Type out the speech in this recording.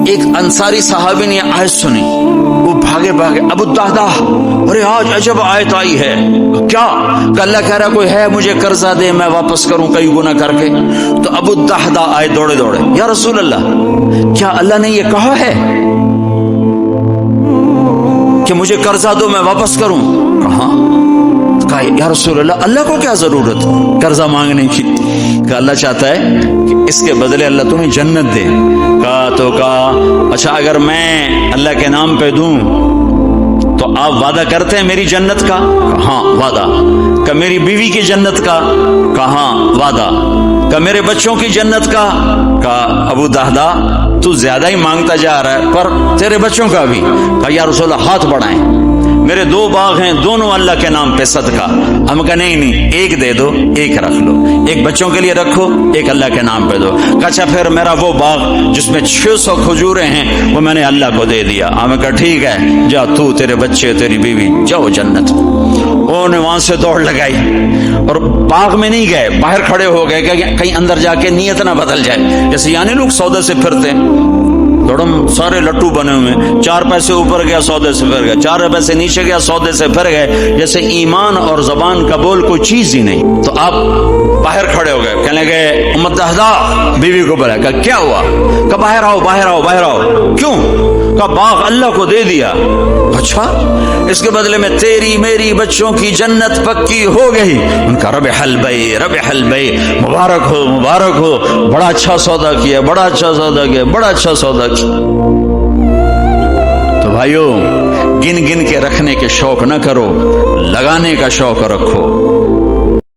ایک انصاری صحابی نے آیت سنی, وہ بھاگے بھاگے, ابو الدہدہ, ارے آج عجب آیت آئی ہے. کیا؟ کہ اللہ کہہ رہا کوئی ہے مجھے قرضہ دے میں واپس کروں کئی گنا کر کے. تو ابو الدہدہ آئے دوڑے دوڑے, یا رسول اللہ کیا اللہ نے یہ کہا ہے کہ مجھے قرضہ دو میں واپس کروں؟ کہاں؟ کہا یا رسول اللہ اللہ کو کیا ضرورت قرضہ مانگنے کی, کہ اللہ چاہتا ہے کہ اس کے بدلے اللہ تمہیں جنت دے. کہا اچھا اگر میں اللہ کے نام پہ دوں تو آپ وعدہ کرتے ہیں میری جنت کا؟ ہاں وعدہ. کہ میری بیوی کی جنت کا؟ کہاں وعدہ. کہ میرے بچوں کی جنت کا؟ کہا ابو دہدہ تو زیادہ ہی مانگتا جا رہا ہے, پر تیرے بچوں کا بھی. کہا یا رسول اللہ ہاتھ بڑھائیں, میرے 2 باغ ہیں دونوں اللہ کے نام پہ صدقہ. ہم کہا نہیں ایک دے دو, ایک رکھ لو, ایک بچوں کے لیے رکھو, ایک اللہ کے نام پہ دو. کہا اچھا پھر میرا وہ باغ جس میں 600 کھجوریں ہیں وہ میں نے اللہ کو دے دیا. ہم کہا ٹھیک ہے جا تو تیرے بچے تیری بیوی جاؤ جنت. انہوں نے وہاں سے دوڑ لگائی اور باغ میں نہیں گئے, باہر کھڑے ہو گئے کہ کہیں اندر جا کے نیت نہ بدل جائے. جیسے یعنی لوگ سودے سے پھرتے دوڑم سارے لٹو بنے ہوئے, 4 پیسے اوپر گیا سودے سے پھر گیا, 4 پیسے نیچے گیا سودے سے پھر گئے, جیسے ایمان اور زبان کا بول کوئی چیز ہی نہیں. تو آپ باہر کھڑے ہو گئے, کہنے لگے امت دہدہ بیوی کو بلایا. کہا کیا ہوا؟ کہ باہر آؤ باہر آؤ باہر آؤ. کیوں؟ کہ باغ اللہ کو دے دیا. اچھا اس کے بدلے میں تیری میری بچوں کی جنت پکی ہو گئی. ان کا ربح البیع ربح البیع, مبارک ہو مبارک ہو, بڑا اچھا سودا کیا بڑا اچھا سودا کیا بڑا اچھا سودا کیا. تو بھائیو گن گن کے رکھنے کے شوق نہ کرو, لگانے کا شوق رکھو.